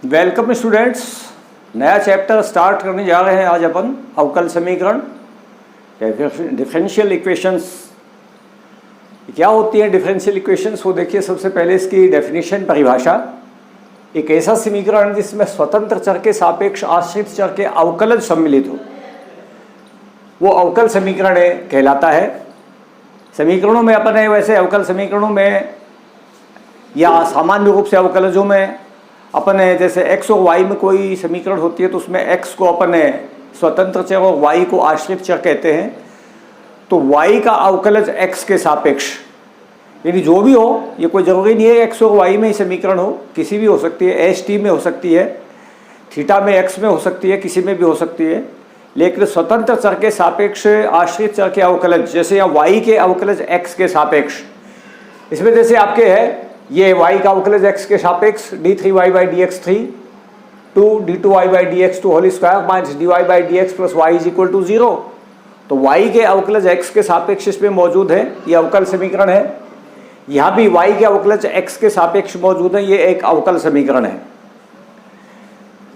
Welcome students. नया chapter start करने जा रहे हैं आज अपन अवकल समीकरण डिफरेंशियल इक्वेशंस। क्या होती है डिफरेंशियल इक्वेशंस वो देखिए। सबसे पहले इसकी डेफिनेशन परिभाषा। एक ऐसा समीकरण जिसमें स्वतंत्र चर के सापेक्ष आश्रित चर के अवकलज सम्मिलित हो वो अवकल समीकरण कहलाता है। समीकरणों में अपन है वैसे अवकल समीकरणों में या सामान्य रूप से अवकलजों में अपन है जैसे x और y में कोई समीकरण होती है तो उसमें x को अपन है स्वतंत्र चर और y को आश्रित चर कहते हैं। तो y का अवकलज x के सापेक्ष यानी जो भी हो, ये कोई ज़रूरी नहीं है x और y में ही समीकरण हो, किसी भी हो सकती है। एच टी में हो सकती है, थीटा में x में हो सकती है, किसी में भी हो सकती है। लेकिन स्वतंत्र चर के सापेक्ष आश्रित चर के अवकलज जैसे यहाँ y के अवकलज x के सापेक्ष, इसमें जैसे आपके है ये y का अवकलज x के सापेक्ष d3y by d x 3 to d2y by d x 2 whole square minus dy by d x plus y is equal to 0। तो y के अवकलज x के सापेक्ष इसमें मौजूद है, ये अवकल समीकरण है। यहाँ भी y के अवकलज x के सापेक्ष मौजूद है, ये एक अवकल समीकरण है।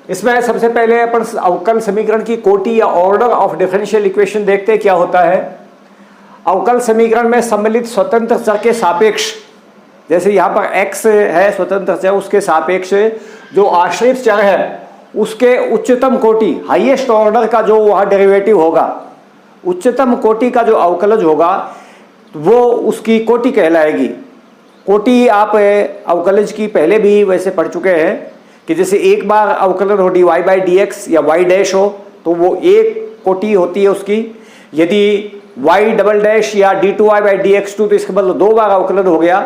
इसमें सबसे पहले अपन अवकल समीकरण की कोटि या ऑर्डर ऑफ डिफरेंशियल इक्वेशन देखते हैं क्या होता है। अवकल समीकरण में सम्मिलित स्वतंत्र चर के सापेक्ष, जैसे यहाँ पर x है स्वतंत्र चर, उसके सापेक्ष जो आश्रित चर है उसके उच्चतम कोटि हाईएस्ट ऑर्डर का जो वहाँ डेरिवेटिव होगा, उच्चतम कोटि का जो अवकलज होगा वो उसकी कोटि कहलाएगी। कोटि आप अवकलज की पहले भी वैसे पढ़ चुके हैं कि जैसे एक बार अवकलन हो dy बाई डी एक्स या y डैश हो तो वो एक कोटि होती है उसकी। यदि y डबल डैश या d2y बाई डी एक्स 2 तो इसके मतलब दो बार अवकलन हो गया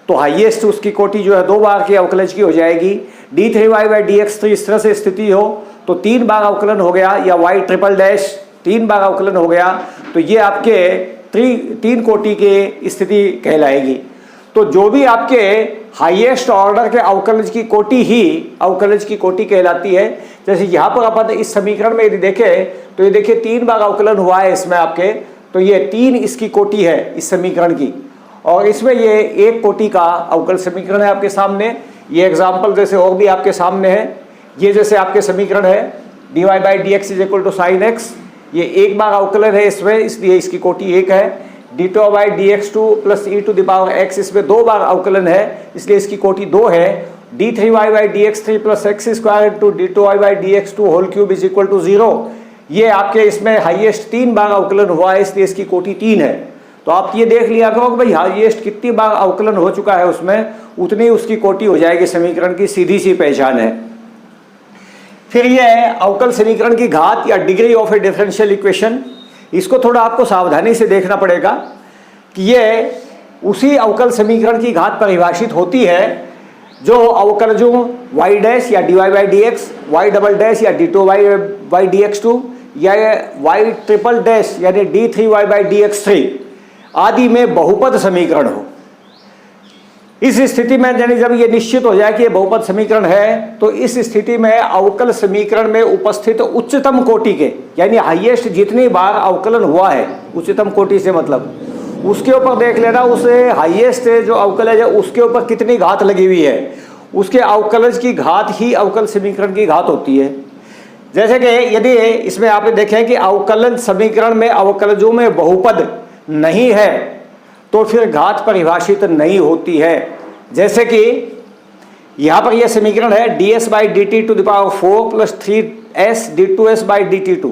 तो हाईएस्ट उसकी कोटि जो है दो बार के अवकलज की हो जाएगी। d3y बाई डी एक्स 3 इस तरह से स्थिति हो तो तीन बार अवकलन हो गया, या y ट्रिपल डैश तीन बार अवकलन हो गया तो ये आपके तीन कोटि की स्थिति कहलाएगी। तो जो भी आपके हाईएस्ट ऑर्डर के अवकलज की कोटि ही अवकलज की कोटि कहलाती है। जैसे यहाँ पर अपन इस समीकरण में यदि देखें तो ये देखिए तीन बार अवकलन हुआ है इसमें आपके, तो ये तीन इसकी कोटि है इस समीकरण की। और इसमें ये एक कोटि का अवकल समीकरण है आपके सामने। ये एग्जाम्पल जैसे और भी आपके सामने है। ये जैसे आपके समीकरण है dy by d x is equal to sine x, ये एक बार अवकलन है इसमें, इसलिए इसकी कोटि एक है। d2 by d x 2 plus e to the power x, इसमें दो बार अवकलन है इसलिए इसकी कोटि दो है। d3y by d x 3 plus x square into d2y by d x 2 whole cube is equal to 0। ये आपके इसमें हाईएस्ट तीन बार अवकलन हुआ है इसलिए इसकी कोटि तीन है। तो आप ये देख लिया करो कि भाई हाईएस्ट कितनी बार अवकलन हो चुका है उसमें, उतनी उसकी कोटि हो जाएगी। समीकरण की सीधी सी पहचान है। फिर ये है अवकल समीकरण की घात या degree of A differential equation. इसको थोड़ा आपको सावधानी से देखना पड़ेगा कि ये उसी अवकल समीकरण की घात परिभाषित होती है जो अवकलजों y डैश या dy by d x, y double dash या d2y बाई डी एक्स 2 या y ट्रिपल डैश यानी d3y बाई डी एक्स 3 आदि में बहुपद समीकरण हो। इस स्थिति में यानी जब ये निश्चित हो जाए कि ये बहुपद समीकरण है तो इस स्थिति में अवकल समीकरण में उपस्थित उच्चतम कोटि के यानी हाईएस्ट जितनी बार अवकलन हुआ है, उच्चतम कोटि से मतलब उसके ऊपर देख लेना उसे हाईएस्ट जो अवकलज है उसके ऊपर कितनी घात लगी हुई है, उसके अवकलज की घात ही अवकल समीकरण की घात होती है। जैसे कि यदि इसमें आप देखें कि अवकलन समीकरण में अवकलजों में बहुपद नहीं है तो फिर घात परिभाषित नहीं होती है। जैसे कि यहाँ पर यह समीकरण है ds by d t to the power 4 plus 3s d2s by d t 2।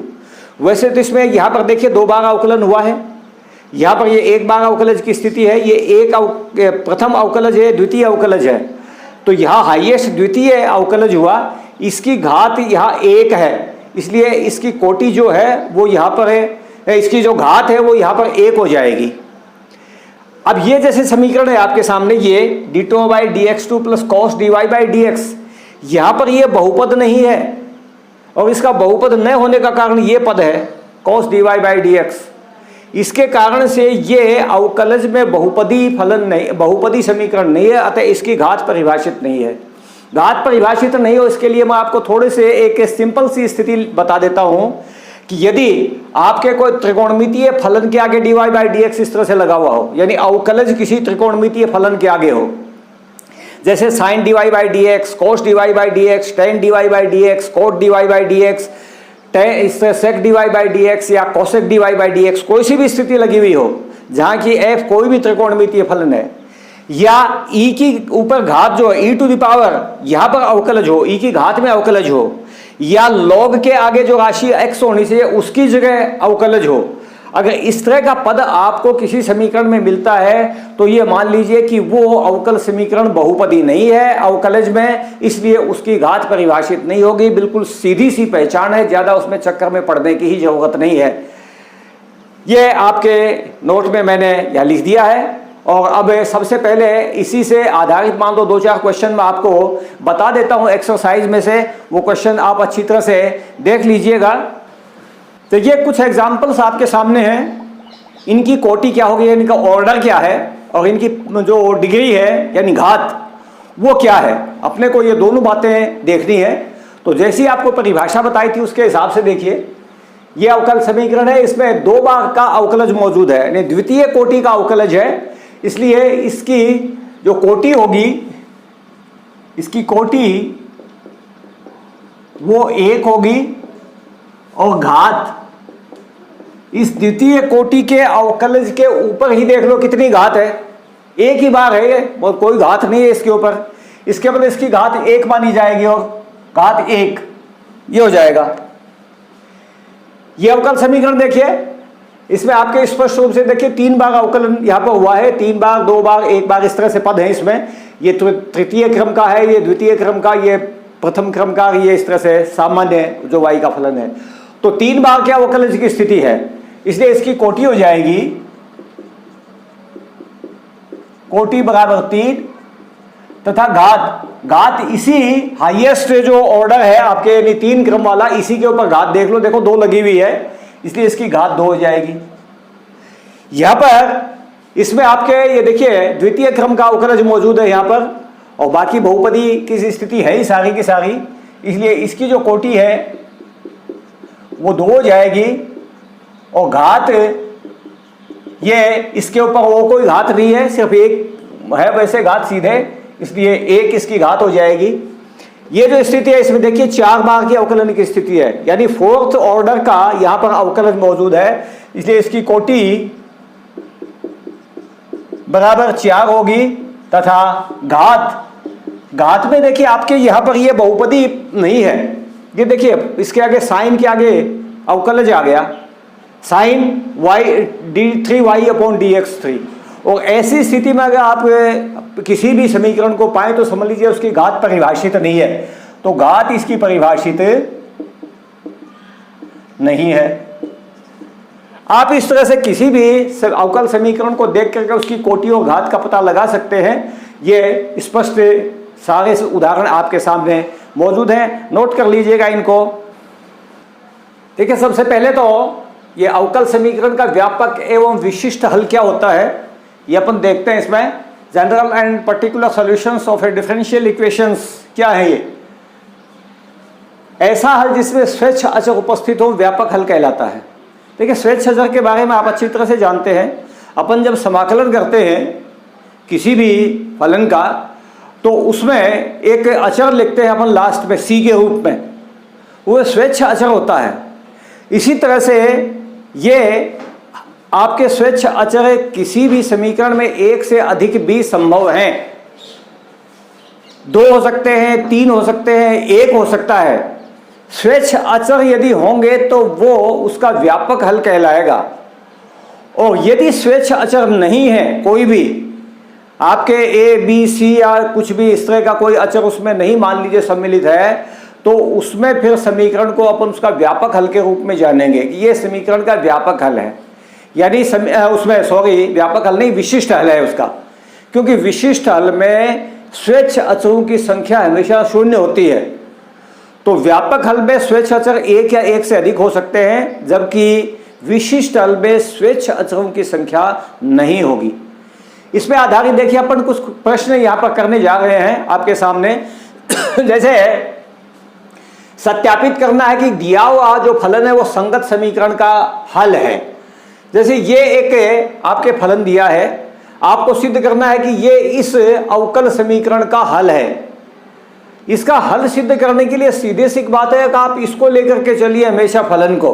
वैसे तो इसमें यहाँ पर देखिए दो बार अवकलन हुआ है, यहाँ पर ये एक बार अवकलज की स्थिति है। ये प्रथम अवकलज है, द्वितीय अवकलज है। तो यहाँ हाईएस्ट द्वितीय अवकलज हुआ, इसकी घात यहाँ एक है इसलिए इसकी कोटि जो है वो यहाँ पर है, इसकी जो घात है वो यहाँ पर एक हो जाएगी। अब ये जैसे समीकरण है आपके सामने ये d2 by d x 2 plus cos dy by d x, यहाँ पर ये बहुपद नहीं है और इसका बहुपद न होने का कारण ये पद है cos dy by d x. इसके कारण से ये अवकलज में बहुपदी फलन नहीं, बहुपदी समीकरण नहीं है, अतः इसकी घात परिभाषित नहीं है। घात परिभाषित नहीं हो इसके लिए मैं आपको थोड़े से एक सिंपल सी स्थिति बता देता हूँ कि यदि आपके कोई त्रिकोणमितीय फलन के आगे dy बाई डी एक्स इस तरह से लगा हुआ हो, यानी अवकलज किसी त्रिकोणमितीय फलन के आगे हो, जैसे sine d y by d x, cos d y by d x, tan d y by d x, cot d y by d x, sec d y by d x या cosec d y by d x, कोई सी भी स्थिति लगी हुई हो जहां की एफ कोई भी त्रिकोणमितीय फलन है, या ई की ऊपर घात जो ई टू द पावर यहां पर अवकलज हो, ई की घात में अवकलज हो, या लॉग के आगे जो राशि एक्स होनी चाहिए उसकी जगह अवकलज हो, अगर इस तरह का पद आपको किसी समीकरण में मिलता है तो ये मान लीजिए कि वो अवकल समीकरण बहुपदी नहीं है अवकलज में, इसलिए उसकी घात परिभाषित नहीं होगी। बिल्कुल सीधी सी पहचान है, ज्यादा उसमें चक्कर में पड़ने की ही जरूरत नहीं है। ये आपके नोट में मैंने यह लिख दिया है। और अब सबसे पहले इसी से आधारित मान लो 2-4 क्वेश्चन मैं आपको बता देता हूं एक्सरसाइज में से, वो क्वेश्चन आप अच्छी तरह से देख लीजिएगा। तो ये कुछ एग्जाम्पल्स आपके सामने हैं, इनकी कोटि क्या होगी, इनका ऑर्डर क्या है, और इनकी जो डिग्री है यानी घात वो क्या है, अपने को ये दोनों बातें देखनी है। तो जैसी आपको परिभाषा बताई थी उसके हिसाब से देखिए, ये अवकल समीकरण है, इसमें 2 बार का अवकलज मौजूद है, यानी द्वितीय कोटि का अवकलज है, इसलिए इसकी जो कोटि होगी, इसकी कोटि वो 1 होगी, और घात इस द्वितीय कोटि के अवकलज के ऊपर ही देख लो कितनी घात है, एक ही बार है ये, और कोई घात नहीं है इसके ऊपर, इसके ऊपर इसकी घात 1 मानी जाएगी और घात 1 ये हो जाएगा। ये अवकल समीकरण देखिए, इसमें आपके स्पष्ट रूप से देखिए 3 बार अवकलन यहां पर हुआ है, 3 बार, 2 बार, 1 बार, इस तरह से पद है इसमें। ये तृतीय क्रम का है, ये द्वितीय क्रम का, ये प्रथम क्रम का, ये इस तरह से सामान्य जो y का फलन है। तो 3 बार के अवकलज की स्थिति है, इसलिए इसकी कोटि हो जाएगी कोटि बराबर 3 तथा घात इसी हाईएस्ट जो ऑर्डर है आपके यानी 3 क्रम वाला, इसी के ऊपर घात देख लो, देखो 2 लगी हुई है, इसलिए इसकी घात 2 हो जाएगी। यहां पर इसमें आपके ये देखिए द्वितीय क्रम का अवकलज मौजूद है यहां पर, और बाकी बहुपदी की स्थिति है ही सारी की सारी, इसलिए इसकी जो कोटि है वो 2 हो जाएगी, और घात ये इसके ऊपर वो कोई घात नहीं है, सिर्फ 1 है वैसे घात सीधे, इसलिए 1 इसकी घात हो जाएगी। ये जो स्थिति है इसमें देखिए 4 बार की अवकलन की स्थिति है, यानी 4th ऑर्डर का यहां पर अवकलन मौजूद है, इसलिए इसकी कोटि बराबर 4 होगी, तथा घात में देखिए आपके यहां पर ये बहुपदी नहीं है, ये देखिए इसके आगे साइन के आगे अवकलज आ गया, sign y d3y upon dx3, और ऐसी स्थिति में अगर आप किसी भी समीकरण को पाए तो समझ लीजिए उसकी घात परिभाषित नहीं है, तो घात इसकी परिभाषित नहीं है। आप इस तरह से किसी भी अवकल समीकरण को देख करके उसकी कोटि और घात का पता लगा सकते हैं। ये स्पष्ट सारे उदाहरण आपके सामने मौजूद हैं, नोट कर लीजिएगा इनको। देखिए सबसे पहले तो ये अवकल समीकरण का व्यापक एवं विशिष्ट हल क्या होता है ये अपन देखते हैं। इसमें general and particular solutions of A differential equations क्या है, ये ऐसा हल जिसमें स्वेच्छ अचर उपस्थित हो व्यापक हल कहलाता है। देखिए स्वेच्छ अचर के बारे में आप अच्छी तरह से जानते हैं, अपन जब समाकलन करते हैं किसी भी फलन का तो उसमें एक अचर लिखते हैं अपन लास्ट में c के रूप में, वो स्वेच्छ अचर होता है। इसी तरह से ये आपके स्वेच्छ अचर किसी भी समीकरण में एक से अधिक भी संभव हैं, 2 हो सकते हैं, 3 हो सकते हैं, 1 हो सकता है। स्वेच्छ अचर यदि होंगे तो वो उसका व्यापक हल कहलाएगा। और यदि स्वेच्छ अचर नहीं है, कोई भी आपके ए बी सी या कुछ भी इस तरह का कोई अचर उसमें नहीं मान लीजिए सम्मिलित है, तो उसमें फिर समीकरण को अपन उसका व्यापक हल के रूप में जानेंगे कि ये समीकरण का व्यापक हल है। यानी उसमें व्यापक हल नहीं, विशिष्ट हल है उसका, क्योंकि विशिष्ट हल में स्वेच्छ अचरों की संख्या हमेशा 0 होती है। तो व्यापक हल में स्वेच्छ अचर 1 या 1 से अधिक हो सकते हैं, जबकि विशिष्ट हल में स्वेच्छ अचरों की संख्या नहीं होगी। इसमें आधारित देखिए अपन कुछ प्रश्न यहां पर करने जा रहे हैं आपके सामने। जैसे सत्यापित करना है कि दिया हुआ जो फलन है वो संगत समीकरण का हल है। जैसे ये एक आपके फलन दिया है, आपको सिद्ध करना है कि ये इस अवकल समीकरण का हल है। इसका हल सिद्ध करने के लिए सीधे सी बात है कि आप इसको लेकर के चलिए हमेशा फलन को,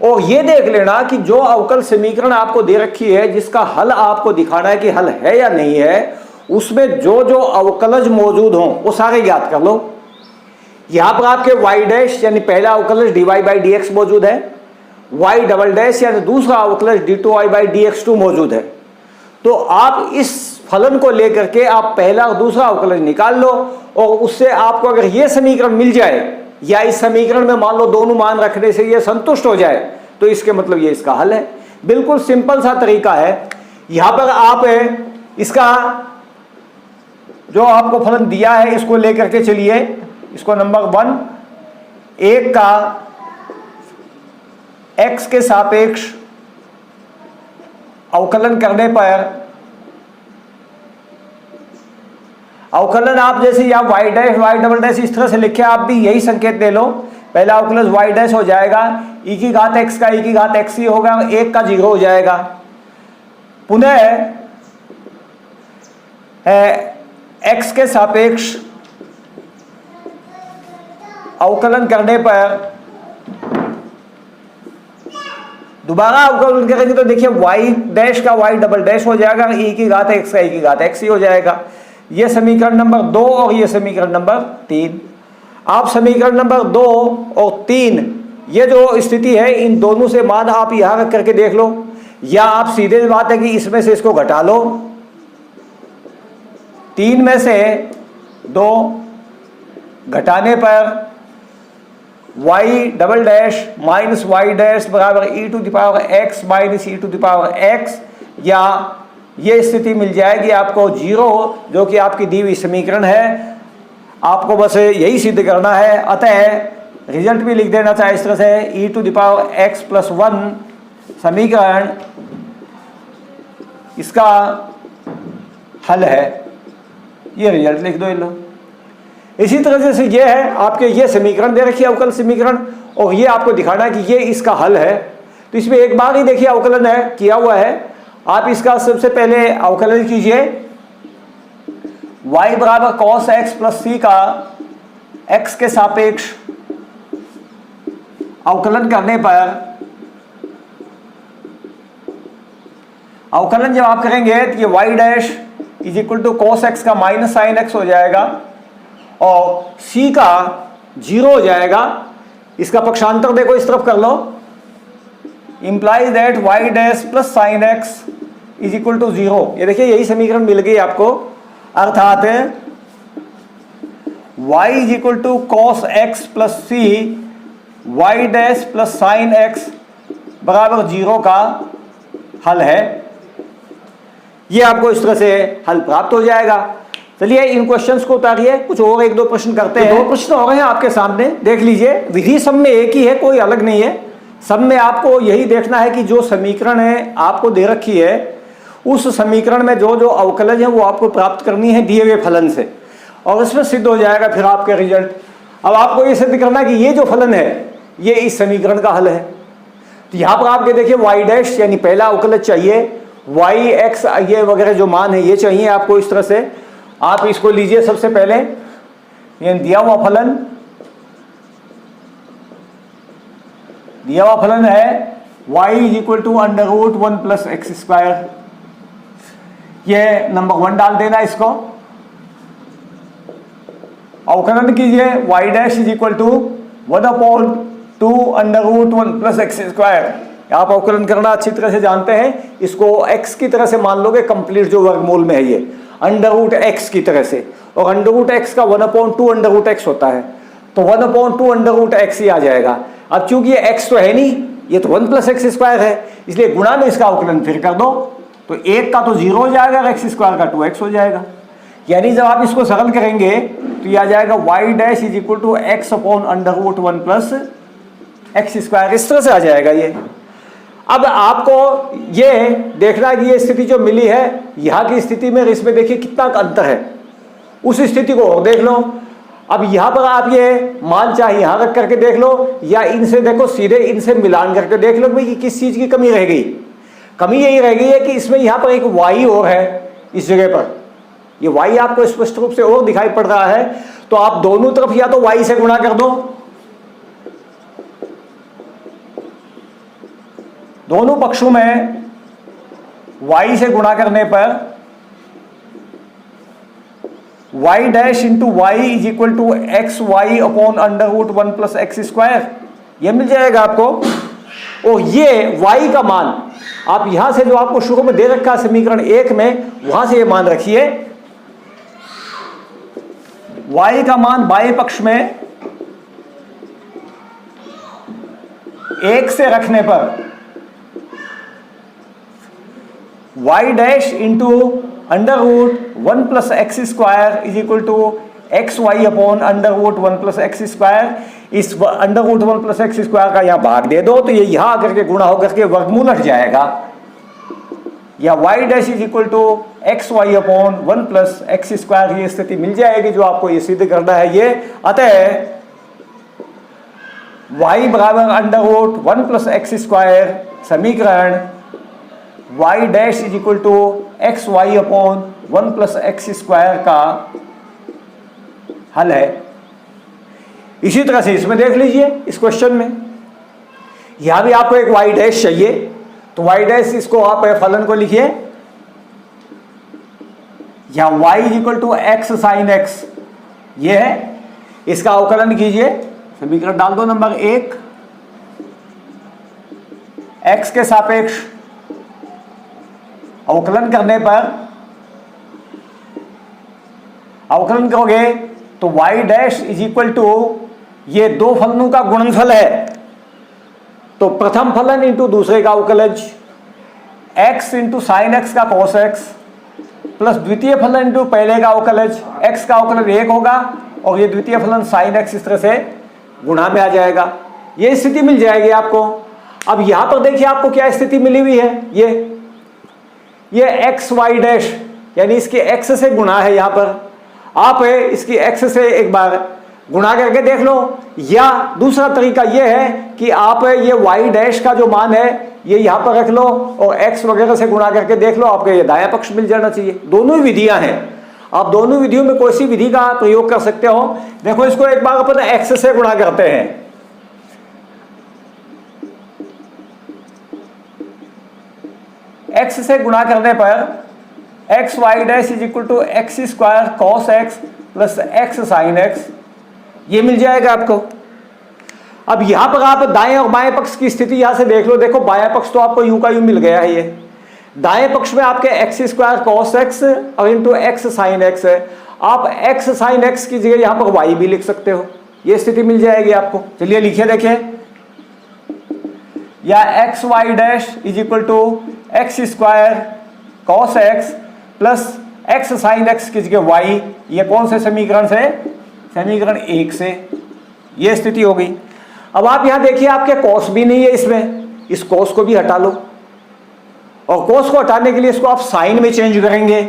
और ये देख लेना कि जो अवकल समीकरण आपको दे रखी है जिसका हल आपको दिखाना है कि हल है या नहीं है, उसमें जो जो अवकलज मौजूद हों वो सारे ज्ञात कर लो। यहां पर आपके y डैश यानी पहला अवकलज dy बाई dx मौजूद है, y डबल डैश यानी दूसरा अवकलज d2y बाई dx2 मौजूद है। तो आप इस फलन को लेकर के आप पहला और दूसरा अवकलज निकाल लो, और उससे आपको अगर ये समीकरण मिल जाए या इस समीकरण में मान लो दोनों मान रखने से ये संतुष्ट हो जाए, तो इसके मतलब ये इसका हल है। बिल्कुल सिंपल सा तरीका है। यहां पर आप इसका जो आपको फलन दिया है इसको लेकर के चलिए, इसको नंबर 1 एक का x के सापेक्ष अवकलन करने पर, अवकलन आप जैसे या y dash y double dash इस तरह से लिखे, आप भी यही संकेत दे लो। पहला अवकलन y डैश हो जाएगा e की घात x का e की घात x ही होगा, 1 का 0 हो जाएगा। पुनः x के सापेक्ष अवकलन करने पर दोबारा अवकलन करेंगे तो देखिए y डैश का y डबल डैश हो जाएगा, e की घात x का e की घात x ही हो जाएगा। ये समीकरण नंबर 2 और ये समीकरण नंबर 3। आप समीकरण नंबर 2 और 3 ये जो स्थिति है इन दोनों से मान आप यहां रख करके देख लो, या आप सीधे बात है कि इसमें से इसको घटा लो। 3 में से 2 घटाने पर y double dash minus y dash बराबर e to the power x minus e to the power x, या ये स्थिति मिल जाएगी आपको 0, जो कि आपकी दी हुई समीकरण है। आपको बस यही सिद्ध करना है। अतः रिजल्ट भी लिख देना चाहे इस तरह से e to the power x plus 1 समीकरण इसका हल है। ये रिजल्ट लिख दो इन लोग। इसी तरह से ये है आपके, ये समीकरण दे रखी है अवकल समीकरण, और ये आपको दिखाना है कि ये इसका हल है। तो इसमें एक बार ही देखिए अवकलन है किया हुआ है। आप इसका सबसे पहले अवकलन कीजिए, y बराबर cos x प्लस c का x के सापेक्ष अवकलन करने पर, अवकलन जब आप करेंगे तो ये y dash is equal to cos x का माइनस साइन x हो जाएगा और c का 0 हो जाएगा। इसका पक्षांतर देखो इस तरफ कर लो, implies that y dash plus sine x is equal to 0। ये देखिए यही समीकरण मिल गई आपको, अर्थात y is equal to cos x plus c y dash plus sine x बराबर 0 का हल है। ये आपको इस तरह से हल प्राप्त हो जाएगा। चलिए इन क्वेश्चंस को उतारिए, कुछ और एक दो प्रश्न करते हैं। 2 प्रश्न हो रहे हैं आपके सामने, देख लीजिए। विधि सब में एक ही है, कोई अलग नहीं है। सब में आपको यही देखना है कि जो समीकरण है आपको दे रखी है, उस समीकरण में जो जो अवकलज है वो आपको प्राप्त करनी है दिए हुए फलन से, और इसमें सिद्ध हो जाएगा फिर आपके रिजल्ट। अब आपको ये सिद्ध करना है कि ये जो फलन है ये इस समीकरण का हल है। तो यहाँ पर आपके देखिए y डैश यानी पहला अवकलज चाहिए, y x ये वगैरह जो मान है ये चाहिए आपको। इस तरह से आप इसको लीजिए। सबसे पहले ये दिया हुआ फलन है y is equal to under root 1 plus x square. ये नंबर 1 डाल देना इसको। अवकलन कीजिए y dash is equal to 1/2 under root 1 plus x square. आप अवकलन करना अच्छी तरह से जानते हैं। इसको x की तरह से मान लोगे, कंप्लीट जो वर्गमूल में है ये अंडर रूट x की तरह से, और अंडर रूट x का 1/2 अंडर रूट x होता है, तो 1/2 अंडर रूट x ही आ जाएगा। अब चूंकि ये x तो है नहीं, ये तो 1 प्लस एक्स स्क्वायर है, इसलिए गुणा में इसका अवकलन फिर कर दो, तो 1 का तो 0 हो जाएगा और x स्क्वायर का 2x हो जाएगा। यानी जब आप इसको सरल करेंगे तो ये आ जाएगा y dash is equal to x upon under root 1 plus x square. इस तरह से आ जाएगा ये। अब आपको ये देखना है कि ये स्थिति जो मिली है यहाँ की स्थिति में, इसमें देखिए कितना अंतर है, उस स्थिति को और देख लो। अब यहाँ पर आप ये मान चाहे यहाँ रख करके देख लो, या इनसे देखो सीधे इनसे मिलान करके देख लो भाई कि किस चीज़ की कमी रह गई। कमी यही रह गई है कि इसमें यहाँ पर एक y और है इस जगह पर, ये y आपको स्पष्ट रूप से और दिखाई पड़ रहा है, तो आप दोनों तरफ या तो y से गुणा कर दो, दोनों पक्षों में y से गुणा करने पर y dash into y is equal to x y upon under root 1 plus x square, यह मिल जाएगा आपको। और ये y का मान आप यहां से जो आपको शुरू में दे रखा है समीकरण 1 में, वहां से ये मान रखिए, y का मान बाएं पक्ष में 1 से रखने पर y dash into under root 1 plus x square is equal to x y upon under root 1 plus x square. इस under root 1 plus x square का यहां भाग दे दो तो ये यहां आकर के गुणा होकर के वर्गमूल हट जाएगा, या y dash is equal to x y upon 1 plus x square, ये स्थिति मिल जाएगी जो आपको ये सिद्ध करना है ये। अतः y बराबर under root 1 plus x square समीकरण y dash is equal to x y upon 1 plus x square का हल है। इसी तरह से इसमें देख लीजिए, इस क्वेश्चन में यहां भी आपको एक y डैश चाहिए, तो y डैश इसको आप फलन को लिखिए, यहां y is equal to x sine x, ये है, इसका अवकलन कीजिए, समीकरण डाल दो नंबर 1, x के सापेक्ष अवकलन करने पर, अवकलन करोगे तो y dash is equal to, ये दो फलनों का गुणनफल है, तो प्रथम फलन इंटू दूसरे का अवकलज, x इंटू साइन एक्स का कॉस एक्स, प्लस द्वितीय फलन इंटू पहले का अवकलज, x का अवकलज 1 होगा और ये द्वितीय फलन साइन एक्स इस तरह से गुणा में आ जाएगा, ये स्थिति मिल जाएगी आपको। अब यहां पर देखिए आपको क्या स्थिति मिली हुई है, ये एक्स वाई डैश यानी इसकी x से गुणा है, यहां पर आप इसकी x से एक बार गुणा करके देख लो, या दूसरा तरीका यह है कि आप ये y डैश का जो मान है ये यहां पर रख लो और x वगैरह से गुणा करके देख लो, आपको ये दायां पक्ष मिल जाना चाहिए। दोनों ही विधियां हैं, आप दोनों विधियों में कोई सी विधि का प्रयोग कर सकते हो। देखो इसको एक बार अपन x से गुणा करते हैं, x से गुणा करने पर x y dash is equal to x square cos x plus x sine x, ये मिल जाएगा आपको। अब यहां पर आप दाएं और बाएं पक्ष की स्थिति यहां से देख लो, देखो बाएं पक्ष तो आपको यूं का यूं मिल गया है, ये दाएं पक्ष में आपके एक्स स्क्वायर कॉस एक्स और इंटू एक्स साइन एक्स है, आप एक्स साइन एक्स की जगह यहां पर वाई भी लिख सकते हो, ये स्थिति मिल जाएगी आपको। चलिए लिखिए, देखिए, या x y dash is equal to x square cos x plus x sine x की जगह वाई, ये कौन से समीकरण से, समीकरण 1 से, ये स्थिति हो गई। अब आप यहां देखिए आपके कॉस भी नहीं है इसमें, इस कॉस को भी हटा लो, और कॉस को हटाने के लिए इसको आप साइन में चेंज करेंगे,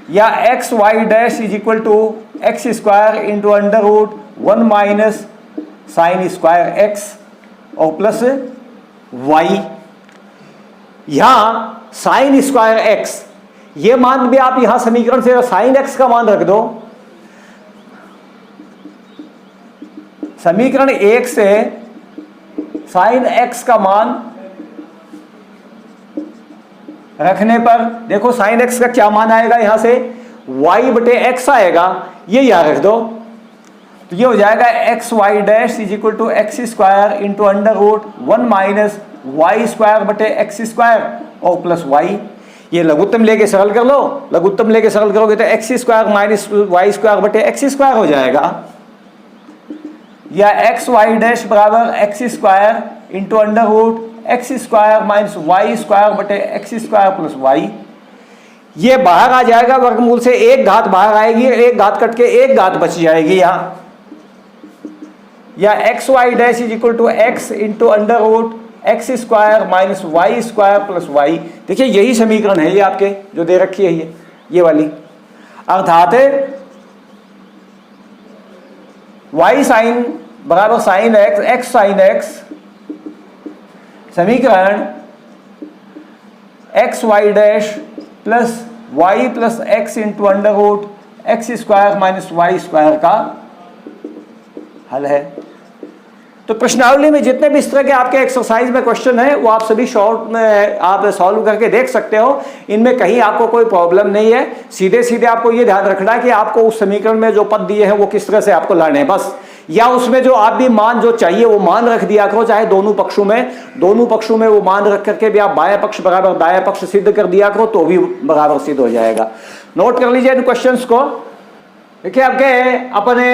या x y dash is equal to x square into under root 1 minus sine square x और प्लस वाई, यहां साइन स्क्वायर एक्स, ये मान भी आप यहां समीकरण से साइन एक्स का मान रख दो, समीकरण 1 से साइन एक्स का मान रखने पर देखो साइन एक्स का क्या मान आएगा, यहां से y बटे एक्स आएगा, ये यहां रख दो, तो ये हो जाएगा x y dash is equal to x square into under root 1 minus y square बटे एक्स स्क्वायर और प्लस वाई, ये लघुत्तम लेके सरल कर लो, लघुत्तम लेके सरल करोगे तो x square minus y square बटे एक्स स्क्वायर हो जाएगा, या एक्स वाई डैश बराबर x square into under root x square minus y square बटे एक्स स्क्वायर प्लस वाई, ये बाहर आ जाएगा वर्गमूल से, एक घात बाहर आएगी, एक घात कट के एक घात बच जाएगी यहाँ, या x y dash is equal to x into under root x square minus y square plus y. देखिए यही समीकरण है ये आपके जो दे रखी है ये वाली, अर्थात वाई साइन बराबर sine x, x sine x, समीकरण x y dash plus y plus x into under root x square minus y square का हल है। तो प्रश्नावली में जितने भी इस तरह के आपके एक्सरसाइज में क्वेश्चन है वो आप सभी शॉर्ट में आप सॉल्व करके देख सकते हो। इनमें कहीं आपको कोई प्रॉब्लम नहीं है। सीधे सीधे आपको ये ध्यान रखना है कि आपको उस समीकरण में जो पद दिए हैं वो किस तरह से आपको लाने हैं बस, या उसमें जो आप भी मान जो चाहिए वो मान रख दिया करो, चाहे दोनों पक्षों में वो मान रख करके भी आप बायां पक्ष बराबर दायां पक्ष सिद्ध कर दिया करो तो भी बराबर सिद्ध हो जाएगा। नोट कर लीजिए इन क्वेश्चंस को। देखिए आपके अपने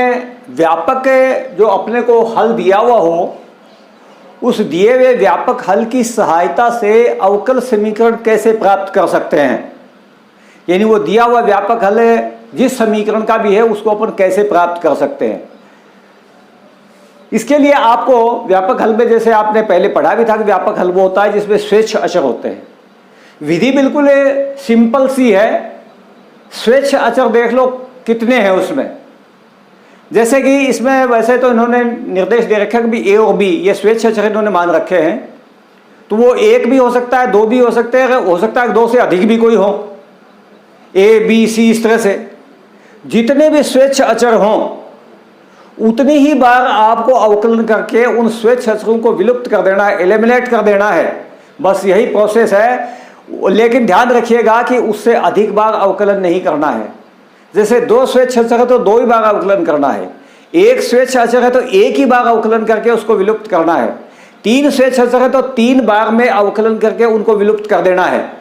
व्यापक जो अपने को हल दिया हुआ हो, उस दिए हुए व्यापक हल की सहायता से अवकल समीकरण कैसे प्राप्त कर सकते हैं, यानी वो दिया हुआ व्यापक हल जिस समीकरण का भी है उसको अपन कैसे प्राप्त कर सकते हैं। इसके लिए आपको व्यापक हल में जैसे आपने पहले पढ़ा भी था कि व्यापक हल वो होता है जिसमें स्वेच्छ अचर होते हैं। विधि बिल्कुल सिंपल सी है। स्वेच्छ अचर देख लो कितने हैं उसमें। जैसे कि इसमें वैसे तो इन्होंने निर्देश दे रखा है कि ए और बी ये स्वेच्छ अचर इन्होंने मान रखे हैं, तो वो एक भी हो सकता है, दो भी हो सकते हैं, हो सकता है दो से अधिक भी कोई हो, ए बी सी इस तरह से। जितने भी स्वेच्छ अचर हों उतनी ही बार आपको अवकलन करके उन स्वेच्छ अचरों को विलुप्त कर देना है, एलिमिनेट कर देना है, बस यही प्रोसेस है। लेकिन ध्यान रखिएगा कि उससे अधिक बार अवकलन नहीं करना है। जैसे दो स्वेच्छ अचर है तो दो ही बार अवकलन करना है, एक स्वेच्छ अचर है तो एक ही बार अवकलन करके उसको विलुप्त करना है, तीन स्वेच्छ अचर है तो तीन बार में अवकलन करके उनको विलुप्त कर देना है।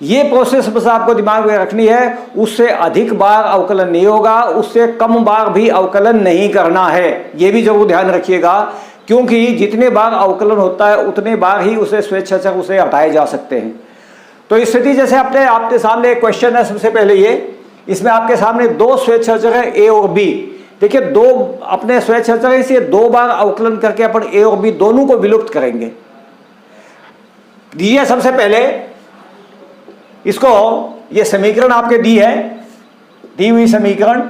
ये प्रोसेस बस आपको दिमाग में रखनी है। उससे अधिक बार अवकलन नहीं होगा, उससे कम बार भी अवकलन नहीं करना है, ये भी जरूर ध्यान रखिएगा, क्योंकि जितने बार अवकलन होता है उतने बार ही उसे स्वेच्छ अचर उसे हटाए जा सकते हैं। तो स्थिति जैसे आपके सामने एक क्वेश्चन है, सबसे पहले ये, इसमें आपके सामने दो स्वेच्छ अचर है ए और बी। देखिए दो अपने स्वेच्छ अचर है, इसलिए दो बार अवकलन करके अपन ए और बी दोनों को विलुप्त करेंगे। दिए सबसे पहले इसको, ये समीकरण आपके दी है, दी हुई समीकरण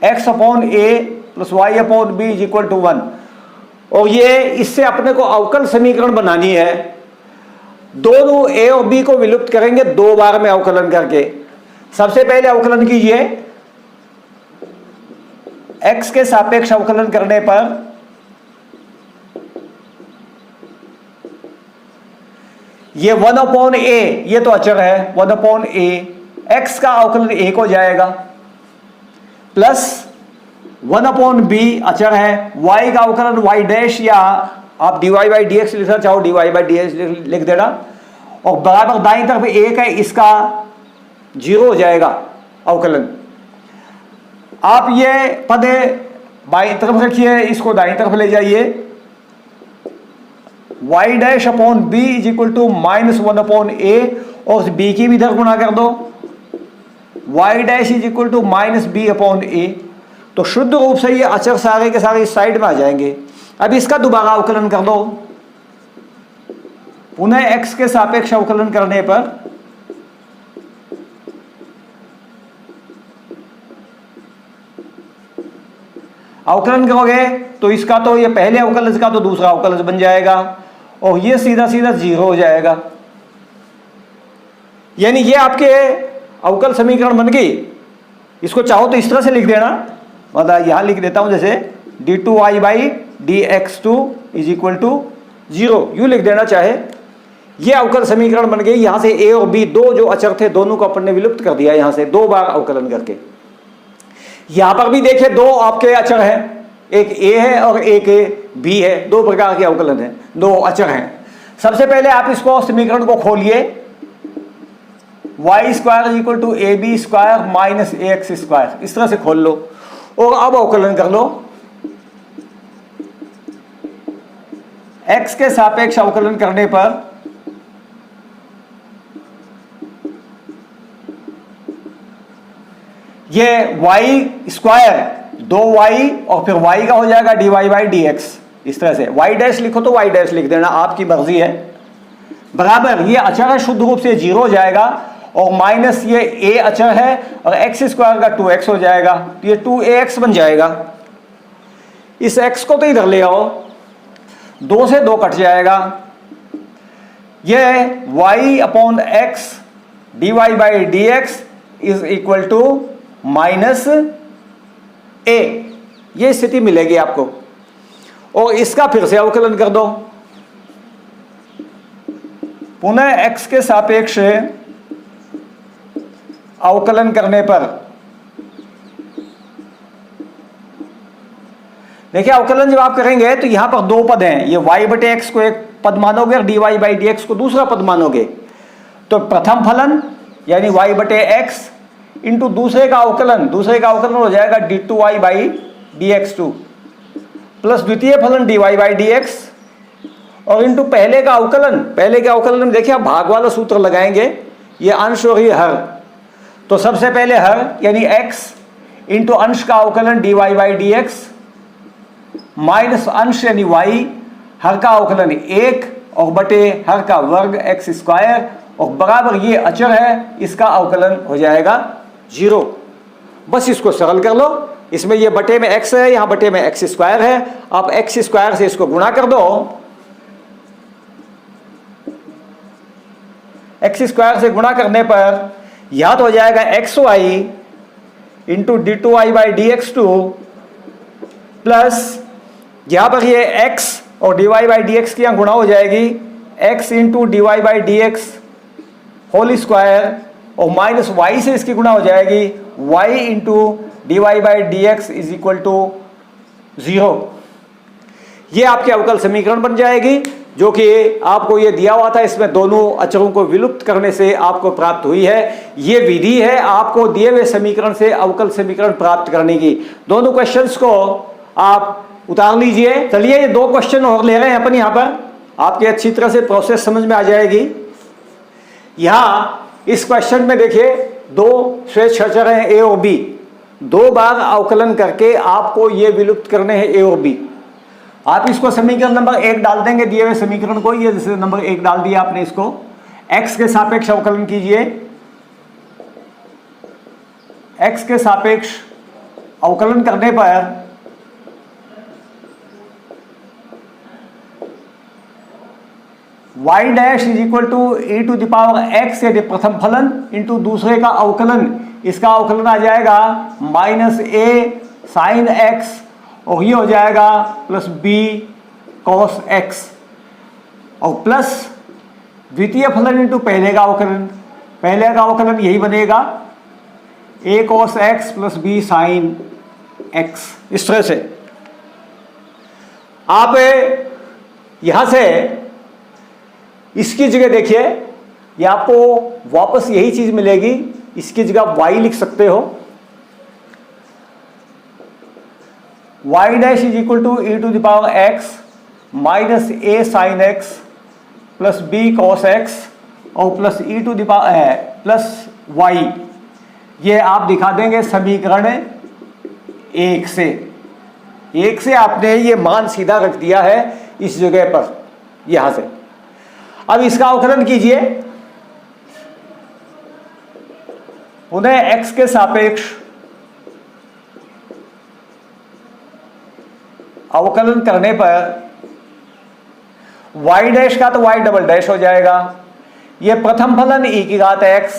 x upon a plus y upon b is equal to 1, और ये इससे अपने को अवकल समीकरण बनानी है। दोनों ए और बी को विलुप्त करेंगे दो बार में अवकलन करके। सबसे पहले अवकलन कीजिए, x के सापेक्ष अवकलन करने पर ये 1 अपॉन ए, ये तो अचर है 1 अपॉन ए, एक्स का अवकलन ए को जाएगा, प्लस 1 अपॉन बी अचर है, y का अवकलन y डैश, या आप dy बाई डी एक्स लिखना चाहो dy बाई डी एक्स लिख देना, और बराबर दाईं तरफ एक है, इसका 0 हो जाएगा अवकलन। आप ये पद बाईं तरफ रखिए, इसको दाईं तरफ ले जाइए, y dash upon b is equal to minus 1 upon a, और बी की भी इधर गुणा कर दो, y dash is equal to minus b upon a. तो शुद्ध रूप से ये अचर सारे के सारे इस साइड में आ जाएंगे। अब इसका दोबारा अवकलन कर दो, पुनः x के सापेक्ष अवकलन करने पर अवकलन करोगे तो इसका तो ये पहले अवकलन का तो दूसरा अवकलन बन जाएगा, और ये सीधा सीधा 0 हो जाएगा। यानी ये आपके अवकल समीकरण बन गई। इसको चाहो तो इस तरह से लिख देना, मतलब यहां लिख देता हूं जैसे d2y by dx2 is equal to 0, यूं लिख देना चाहे। ये अवकल समीकरण बन गई। यहां से a और b दो जो अचर थे दोनों को अपन ने विलुप्त कर दिया यहां से दो बार अवकलन करके। यहां पर भी देखिए दो आपके अचर हैं, एक a है और एक b है, दो प्रकार के अवकलन हैं, दो अचर हैं। सबसे पहले आप इसको समीकरण को खोलिए, y square is equal to a b square minus a x square, इस तरह से खोल लो और अब अवकलन कर लो। x के सापेक्ष अवकलन करने पर ये y स्क्वायर 2y और फिर y का हो जाएगा dy बाई डी एक्स, इस तरह से। y डैश लिखो तो y डैश लिख देना, आपकी मर्जी है। बराबर ये अचर है, शुद्ध रूप से 0 हो जाएगा, और माइनस ये a अचर है और x स्क्वायर का 2x हो जाएगा, तो ये 2ax बन जाएगा। इस x को तो इधर ले आओ, 2 से 2 कट जाएगा, ये y upon x dy by d x is equal to minus a, ये स्थिति मिलेगी आपको। और इसका फिर से अवकलन कर दो, पुनः x के सापेक्ष अवकलन करने पर देखिए, अवकलन जब आप करेंगे तो यहां पर दो पद हैं, ये y बटे एक्स को एक पद मानोगे और dy बाई डी एक्स को दूसरा पद मानोगे। तो प्रथम फलन यानी y बटे एक्स इंटू दूसरे का अवकलन हो जाएगा d2y by d x two, plus द्वितीय फलन dy बाई डी एक्स और इंटू पहले का अवकलन में देखिए आप भाग वाला सूत्र लगाएंगे, ये अंश और ये हर। तो सबसे पहले हर यानी x इंटू अंश का अवकलन dy by d x minus अंश यानी y, हर का अवकलन 1 और बटे हर का वर्ग एक्स स्क्वायर और बराबर ये अचर है, इसका अवकलन हो जाएगा 0। बस इसको सरल कर लो, इसमें ये बटे में x है, यहां बटे में एक्स स्क्वायर है। आप एक्स स्क्वायर से इसको गुणा कर दो, एक्स स्क्वायर से गुणा करने पर यह तो हो जाएगा x y into d two y by d x two, plus यहां पर ये x और d y by d x की यहां गुणा हो जाएगी x into d y by d x whole square और माइनस वाई से इसकी गुणा हो जाएगी y into d y by d x is equal to 0। ये आपके अवकल समीकरण बन जाएगी, जो कि आपको ये दिया हुआ था, इसमें दोनों अचरों को विलुप्त करने से आपको प्राप्त हुई है। ये विधि है आपको दिए हुए समीकरण से अवकल समीकरण प्राप्त करने की। दोनों क्वेश्चंस को आप उतार लीजिए। चलिए ये 2 क्वेश्चन और ले रहे हैं अपन यहाँ पर, आपकी अच्छी तरह से प्रोसेस समझ में आ जाएगी। यहाँ इस क्वेश्चन में देखिए 2 स्वेच्छ अचर हैं a और b, 2 बार अवकलन करके आपको ये विलुप्त करने हैं a और b। आप इसको समीकरण नंबर 1 डाल देंगे, दिए हुए समीकरण को, ये जैसे नंबर 1 डाल दिया आपने, इसको x के सापेक्ष अवकलन कीजिए। x के सापेक्ष अवकलन करने पर y dash is equal to e to the power x यदि प्रथम फलन इंटू दूसरे का अवकलन, इसका अवकलन आ जाएगा माइनस a साइन x और ये हो जाएगा प्लस b cos x और प्लस द्वितीय फलन इंटू पहले का अवकलन यही बनेगा a cos x plus b sine x। इस तरह से आप यहां से इसकी जगह देखिए, ये आपको वापस यही चीज मिलेगी, इसकी जगह y लिख सकते हो, y dash is equal to e to the power x minus a sine x plus b cos x और plus e to the power plus y। ये आप दिखा देंगे समीकरण 1 से आपने ये मान सीधा रख दिया है इस जगह पर, यहां से। अब इसका अवकलन कीजिए, पुनः x के सापेक्ष अवकलन करने पर y डैश का तो y डबल डैश हो जाएगा, ये प्रथम फलन e की घात x,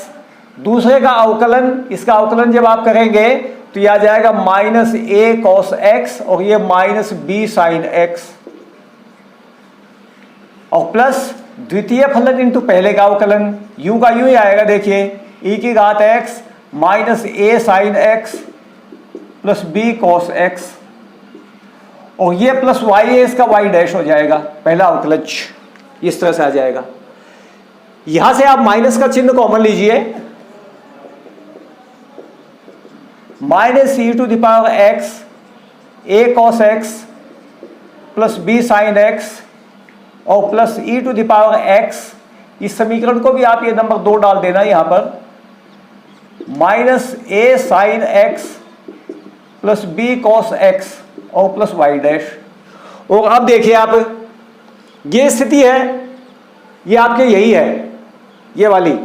दूसरे का अवकलन, इसका अवकलन जब आप करेंगे तो यह आ जाएगा माइनस a cos x और ये माइनस b साइन x और प्लस द्वितीय फलन इंटू पहले का अवकलन, यूं का यूं ही आएगा। देखिए e की घात x minus a sine x plus b cos x और ये प्लस y है, इसका y डैश हो जाएगा, पहला अवकलन इस तरह से आ जाएगा। यहां से आप माइनस का चिन्ह कॉमन लीजिए, minus e to the power x a cos x plus b sine x और plus e to the power x। इस समीकरण को भी आप ये नंबर 2 डाल देना यहां पर, minus a sine x plus b cos x और प्लस y डैश। और अब देखिए आप, ये स्थिति है, ये आपके यही है, ये वाली,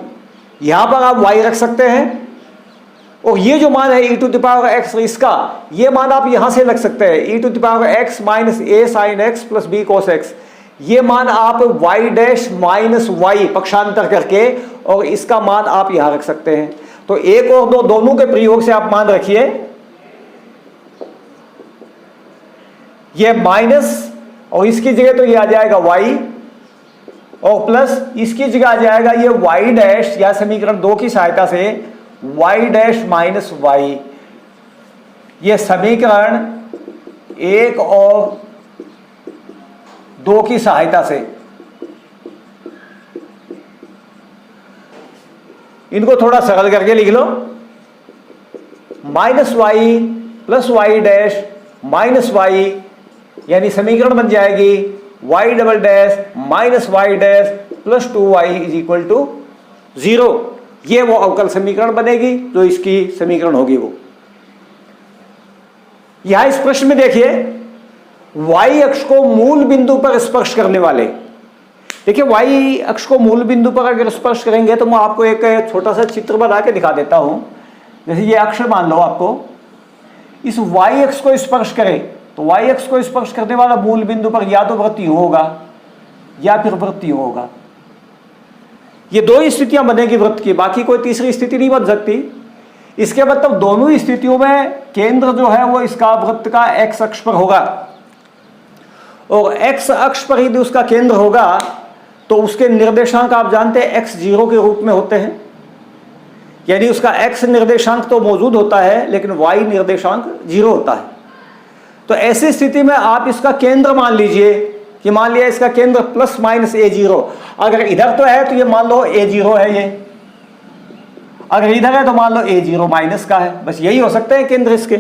यहां पर आप y रख सकते हैं और ये जो मान है e to the power x, इसका ये मान आप यहां से रख सकते हैं, e to the power x minus a sine x plus b cos x। ये मान आप y डैश माइनस वाई पक्षांतर करके और इसका मान आप यहां रख सकते हैं। तो 1 और 2 दोनों के प्रयोग से आप मान रखिए, ये माइनस और इसकी जगह तो ये आ जाएगा y और प्लस इसकी जगह आ जाएगा ये y डैश, या समीकरण 2 की सहायता से y डैश माइनस वाई। ये समीकरण 1 और 2 की सहायता से इनको थोड़ा सरल करके लिख लो, minus y plus y dash minus y, यानी समीकरण बन जाएगी y double dash minus y dash plus 2y is equal to 0। ये वो अवकल समीकरण बनेगी जो इसकी समीकरण होगी वो। यहां इस प्रश्न में देखिए, y अक्ष को मूल बिंदु पर स्पर्श करने वाले, देखिए y अक्ष को मूल बिंदु पर अगर स्पर्श करेंगे तो मैं आपको एक छोटा सा चित्र बना के दिखा देता हूं। जैसे ये अक्ष मान लो, आपको इस y अक्ष को स्पर्श करें तो y अक्ष को स्पर्श करने वाला मूल बिंदु पर या तो वृत्त यूं होगा या फिर वृत्त यूं होगा। ये 2 स्थितियां बनेगी वृत्त की, बाकी कोई तीसरी स्थिति नहीं बन सकती। इसके मतलब दोनों स्थितियों में केंद्र जो है वो इसका वृत्त का x अक्ष पर होगा, और x अक्ष पर यदि उसका केंद्र होगा तो उसके निर्देशांक आप जानते हैं x0 के रूप में होते हैं, यानी उसका x निर्देशांक तो मौजूद होता है लेकिन y निर्देशांक 0 होता है। तो ऐसी स्थिति में आप इसका केंद्र मान लीजिए कि मान लिया इसका केंद्र प्लस माइनस a0। अगर इधर तो है तो ये मान लो a0 है, ये अगर इधर है तो मान लो a0 माइनस का है, बस यही हो सकते हैं केंद्र इसके।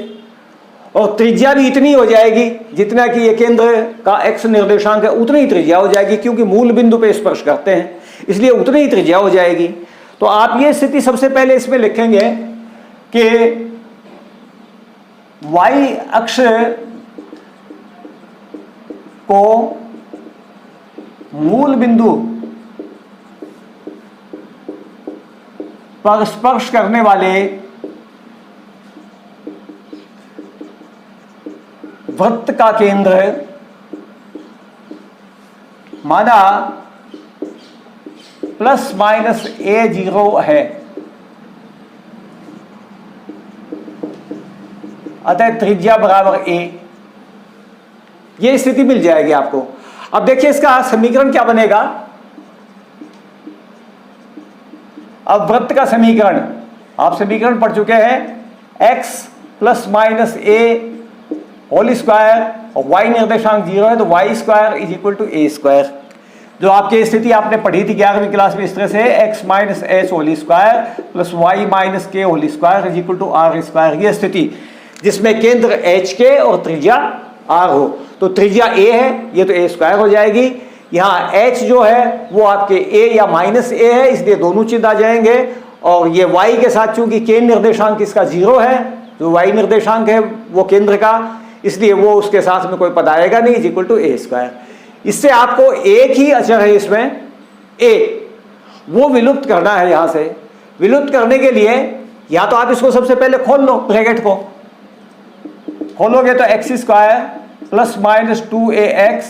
और त्रिज्या भी इतनी हो जाएगी जितना कि ये केंद्र का x निर्देशांक है, उतनी ही त्रिज्या हो जाएगी, क्योंकि मूल बिंदु पे स्पर्श करते हैं इसलिए उतनी ही त्रिज्या हो जाएगी। तो आप ये स्थिति सबसे पहले इसमें लिखेंगे कि y अक्ष को मूल बिंदु पर स्पर्श करने वाले वृत्त का केंद्र माना प्लस माइनस a0 है, अतः त्रिज्या बराबर a। ये स्थिति मिल जाएगी आपको। अब देखिए इसका समीकरण क्या बनेगा। अब वृत्त का समीकरण आप समीकरण पढ़ चुके हैं, x plus minus a whole square और y निर्देशांक 0 है तो y square is equal to a square. जो आपकी स्थिति आपने पढ़ी थी 11वीं क्लास में इस तरह से, x minus h whole square plus y minus k whole square is equal to r square. ये स्थिति जिसमें केंद्र h के और त्रिज्या r हो, तो त्रिज्या a है, ये तो a स्क्वायर हो जाएगी। यहाँ h जो है वो आपके a या माइनस a है, इसलिए दोनों चिन्ह आ जाएंगे। और ये y के साथ चूंकि केंद्र निर्देशांक इसका 0 है, जो y निर्देशांक है वो केंद्र का, इसलिए वो उसके साथ में कोई पद आएगा नहीं, is equal to a square. इससे आपको एक ही अचर है इसमें a, वो विलुप्त करना है। यहाँ से विलुप्त करने के लिए या तो आप इसको सबसे पहले खोल लो, ब्रैकेट को खोलोगे तो x square plus minus 2ax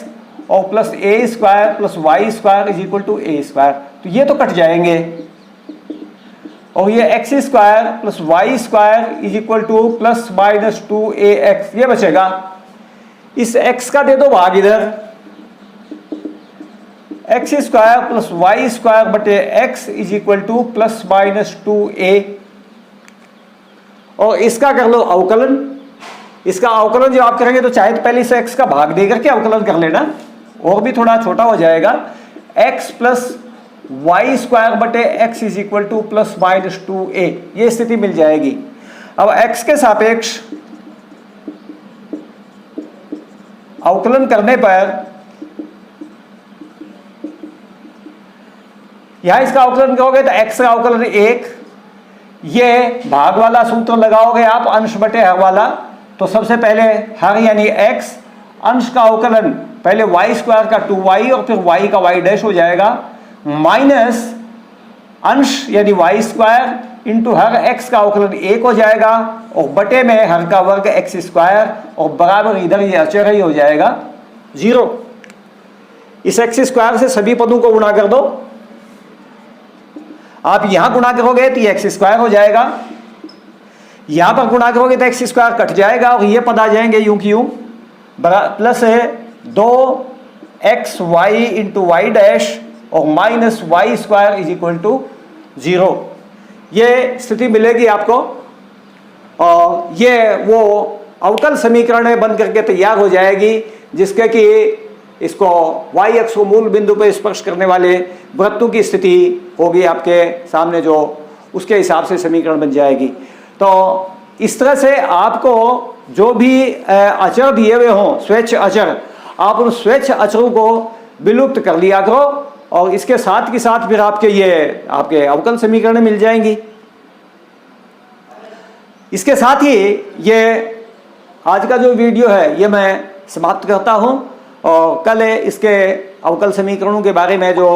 और plus a square plus y square is equal to a square, तो ये तो कट जाएंगे। और ये x square plus y square is equal to plus minus 2ax, ये बचेगा। इस x का दे दो भाग इधर, x square plus y square बटे x is equal to plus minus 2a। और इसका कर लो अवकलन। इसका अवकलन जब आप करेंगे तो चाहे तो पहले इसे x का भाग दे करके अवकलन कर लेना, और भी थोड़ा छोटा हो जाएगा। x प्लस वाई स्क्वायर बटे x is equal to plus minus 2a, ये स्थिति मिल जाएगी। अब x के सापेक्ष अवकलन करने पर यहां इसका अवकलन करोगे तो x का अवकलन 1, ये भाग वाला सूत्र लगाओगे आप अंश बटे हर वाला, तो सबसे पहले हर यानी x, अंश का अवकलन पहले y स्क्वायर का 2y और फिर y का y डैश हो जाएगा, माइनस अंश यानी y स्क्वायर इंटू हर x का अवकलन 1 हो जाएगा, और बटे में हर का वर्ग x स्क्वायर, और बराबर इधर ये अचर ही हो जाएगा 0। इस एक्स स्क्वायर से सभी पदों को गुणा कर दो। आप यहां गुणा करोगे तो ये एक्स स्क्वायर हो जाएगा, यहां पर गुणा करोगे तो एक्स स्क्वायर कट जाएगा और ये पद आ जाएंगे यूं की यूं, प्लस है 2xy इंटू वाई डैश और minus y square is equal to 0। ये स्थिति मिलेगी आपको और ये वो अवकल समीकरण बन करके तैयार हो जाएगी जिसके कि इसको y अक्ष को मूल बिंदु पर स्पर्श करने वाले वृत्तों की स्थिति होगी आपके सामने, जो उसके हिसाब से समीकरण बन जाएगी। तो इस तरह से आपको जो भी अचर दिए हुए हों, स्वेच्छ अचर, आप उन स्वेच्छ अचरों को विलुप्त कर लिया करो और इसके साथ के साथ फिर आपके अवकल समीकरण मिल जाएंगी। इसके साथ ही ये आज का जो वीडियो है ये मैं समाप्त करता हूं और कल इसके अवकल समीकरणों के बारे में जो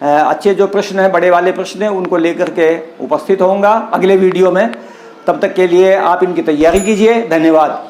अच्छे जो प्रश्न हैं, बड़े वाले प्रश्न हैं, उनको लेकर के उपस्थित होऊंगा अगले वीडियो में। तब तक के लिए आप इनकी तैयारी कीजिए। धन्यवाद।